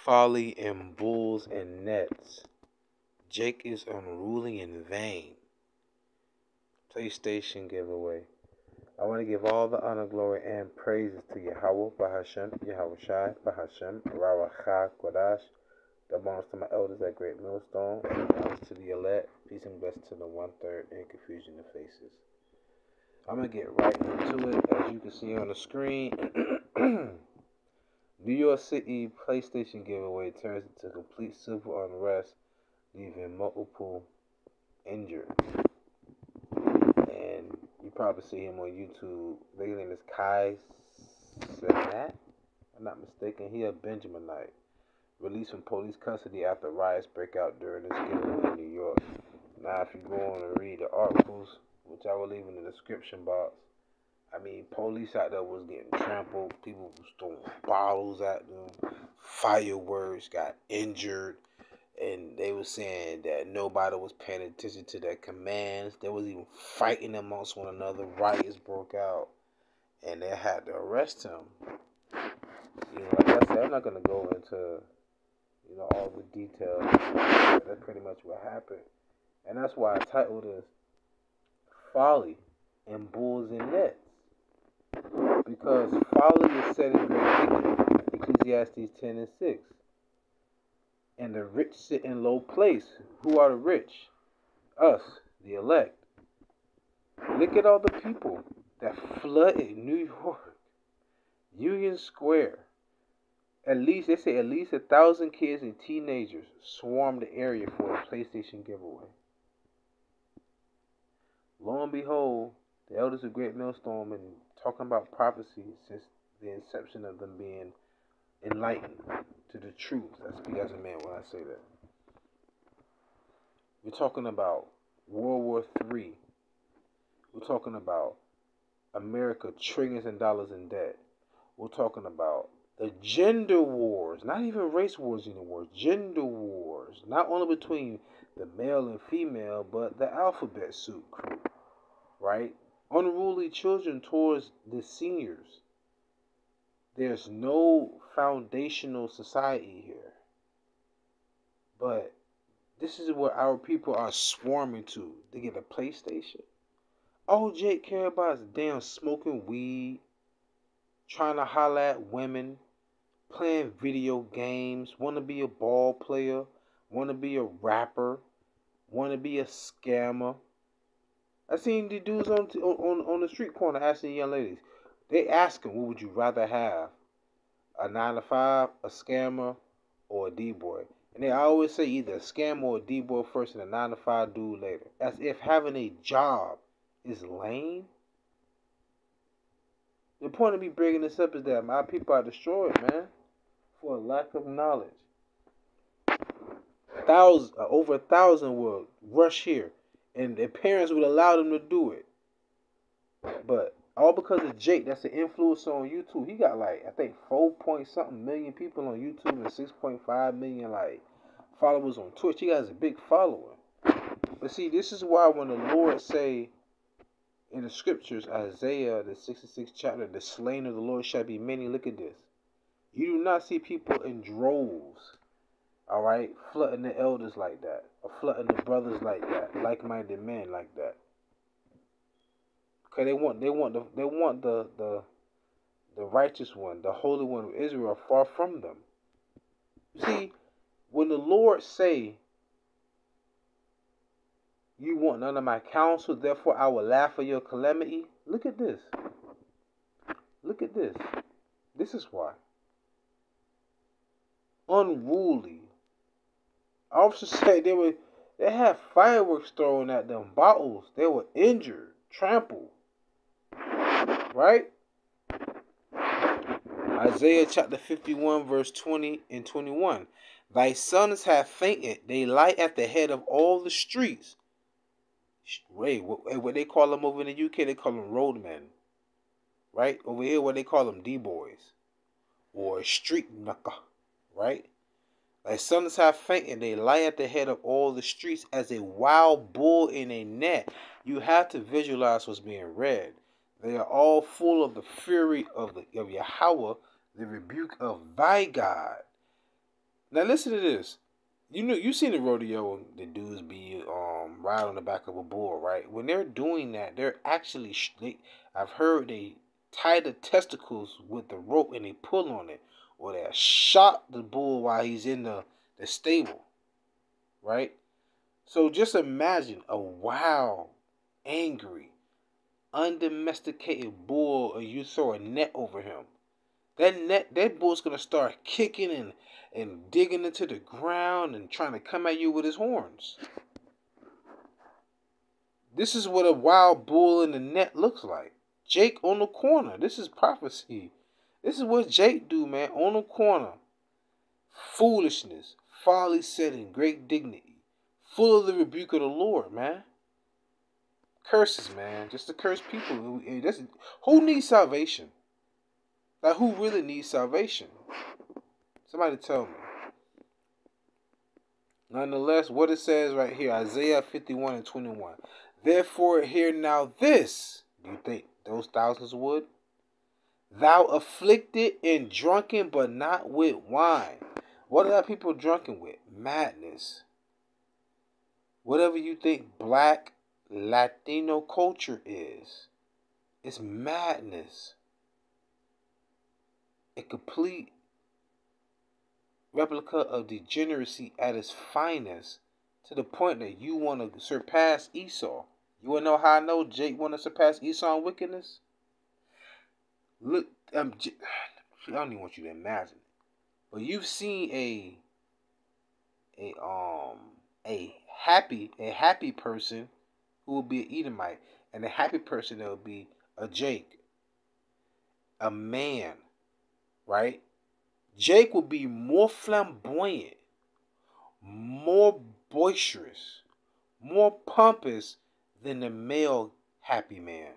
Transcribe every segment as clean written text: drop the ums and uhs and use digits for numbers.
Folly and bulls and nets. Jake is unruly in vain. PlayStation giveaway. I want to give all the honor, glory, and praises to YAHAWAH, BAHASHEM, YAHAWASHI, BAHASHEM, RAWACHAA, QADASH. That belongs to my elders at Great Millstone. Honors to the elect. Peace and blessings to the 1/3 and confusion of faces. I'm going to get right into it. As you can see on the screen, New York City PlayStation giveaway turns into complete civil unrest, leaving multiple injured. And you probably see him on YouTube. His name is Kai Cenat, if I'm not mistaken. He a Benjaminite, released from police custody after riots break out during this giveaway in New York. Now, if you go on and read the articles, which I will leave in the description box, I mean, police out there was getting trampled. People was throwing bottles at them. Fireworks, got injured. And they were saying that nobody was paying attention to their commands. They was even fighting amongst one another. Riots broke out. And they had to arrest him. Like I said, I'm not going to go into, all the details. That's pretty much what happened. And that's why I titled this Folly and Bulls and Nets. Because folly is set in great dignity, Ecclesiastes 10:6. And the rich sit in low place. Who are the rich? Us, the elect. Look at all the people that flooded New York, Union Square. At least 1,000 kids and teenagers swarmed the area for a PlayStation giveaway. Lo and behold, the elders of Great Millstone have been talking about prophecy since the inception of them being enlightened to the truth. I speak as a man when I say that. We're talking about World War III. We're talking about America trillions of dollars in debt. We're talking about the gender wars, not even race wars anymore, gender wars, not only between the male and female, but the alphabet soup crew, right? Unruly children towards the seniors. There's no foundational society here. But this is what our people are swarming to. They get a PlayStation. All Jake care about is damn smoking weed, trying to holler at women, playing video games, want to be a ball player, want to be a rapper, want to be a scammer. I seen the dudes on the street corner asking young ladies. They asking, what would you rather have? A 9-to-5, a scammer, or a D-boy? And they always say either a scammer or a D-boy first and a 9-to-5 dude later. As if having a job is lame. The point of me bringing this up is that my people are destroyed, man, for a lack of knowledge. Over 1,000 will rush here, and their parents would allow them to do it. But all because of Jake, that's an influencer on YouTube. He got I think 4-point-something million people on YouTube and 6.5 million followers on Twitch. He has a big following. But see, this is why when the Lord say in the scriptures, Isaiah, the 66th chapter, the slain of the Lord shall be many. Look at this. You do not see people in droves, all right, flooding the elders like that, or flooding the brothers like that, like-minded men like that. Okay, they want the righteous one, the Holy One of Israel, far from them. See, when the Lord say, you want none of my counsel, therefore I will laugh at your calamity. Look at this. Look at this. This is why. Unruly. Officers say they had fireworks thrown at them, bottles. They were injured, trampled. Right? Isaiah chapter 51 verse 20 and 21. Thy sons have fainted. They lie at the head of all the streets. Wait, what they call them over in the UK, they call them roadmen. Right? Over here, what they call them, D-boys. Or street knucker. Right? Thy sons have fainted. They lie at the head of all the streets as a wild bull in a net. You have to visualize what's being read. They are all full of the fury of Yahawah, the rebuke of thy God. Now listen to this. You seen the rodeo and the dudes be ride on the back of a bull, right? When they're doing that, they're actually I've heard they tie the testicles with the rope and they pull on it, or they shot the bull while he's in the stable, right? So just imagine a wild, angry, undomesticated bull, and you throw a net over him. That bull's gonna start kicking and digging into the ground and trying to come at you with his horns. This is what a wild bull in the net looks like. Jake on the corner. This is prophecy. This is what Jake do, man. On the corner. Foolishness. Folly said in great dignity. Full of the rebuke of the Lord, man. Curses, man. Just to curse people. Who needs salvation? Like, who really needs salvation? Somebody tell me. Nonetheless, what it says right here, Isaiah 51 and 21. Therefore, hear now this. Do you think those thousands would? Thou afflicted and drunken, but not with wine. What are that people drunken with? Madness. Whatever you think black Latino culture is, it's madness. A complete replica of degeneracy at its finest, to the point that you want to surpass Esau. You want to know how I know Jake want to surpass Esau in wickedness? Look, I don't even want you to imagine. But you've seen a happy person who will be an Edomite, and a happy person that will be a Jake, a man, right? Jake will be more flamboyant, more boisterous, more pompous than the male happy man.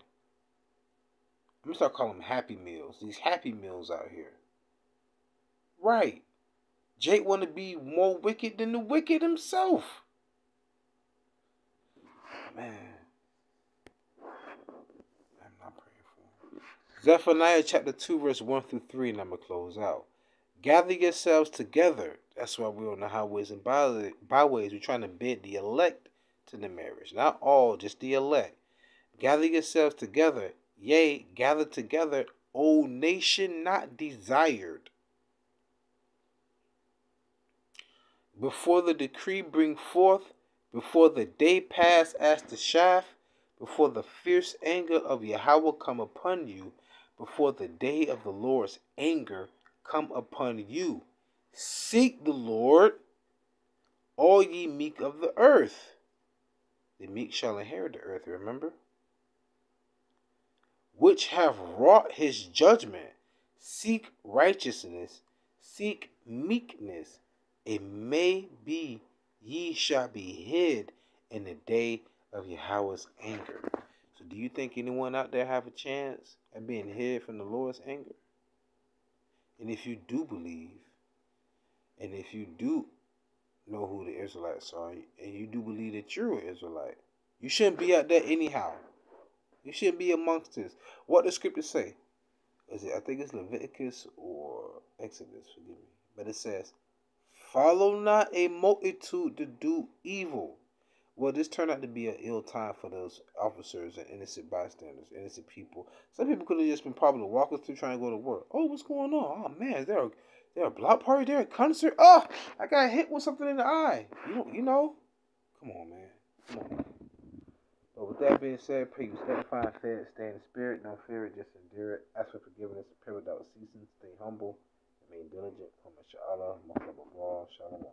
I'm going to start calling them Happy Meals. These Happy Meals out here. Right. Jake want to be more wicked than the wicked himself. Man. I'm not praying for him. Zephaniah chapter 2 verse 1 through 3, and I'm going to close out. Gather yourselves together. That's why we're on the highways and byways. We're trying to bid the elect to the marriage. Not all, just the elect. Gather yourselves together. Yea, gather together, O nation not desired. Before the decree bring forth, before the day pass as the shaft, before the fierce anger of Yahweh come upon you, before the day of the Lord's anger come upon you. Seek the Lord, all ye meek of the earth. The meek shall inherit the earth, remember? Which have wrought his judgment. Seek righteousness, seek meekness. It may be ye shall be hid in the day of Yahweh's anger. So do you think anyone out there have a chance at being hid from the Lord's anger? And if you do believe, and if you do know who the Israelites are, and you do believe that you're an Israelite, you shouldn't be out there anyhow. You shouldn't be amongst this. What does Scripture say? I think it's Leviticus or Exodus, forgive me. But it says, follow not a multitude to do evil. Well, this turned out to be an ill time for those officers and innocent bystanders, innocent people. Some people could have just been probably walking through trying to go to work. Oh, what's going on? Oh, man, is there a block party? There a concert? Oh, I got hit with something in the eye. You know? Come on, man. Come on. But with that being said, pray you stand, find, fed, stay in the spirit. Don't fear it, just endure it. Ask for forgiveness, pray without ceasing. Stay humble, remain diligent. Inshallah, Shalom.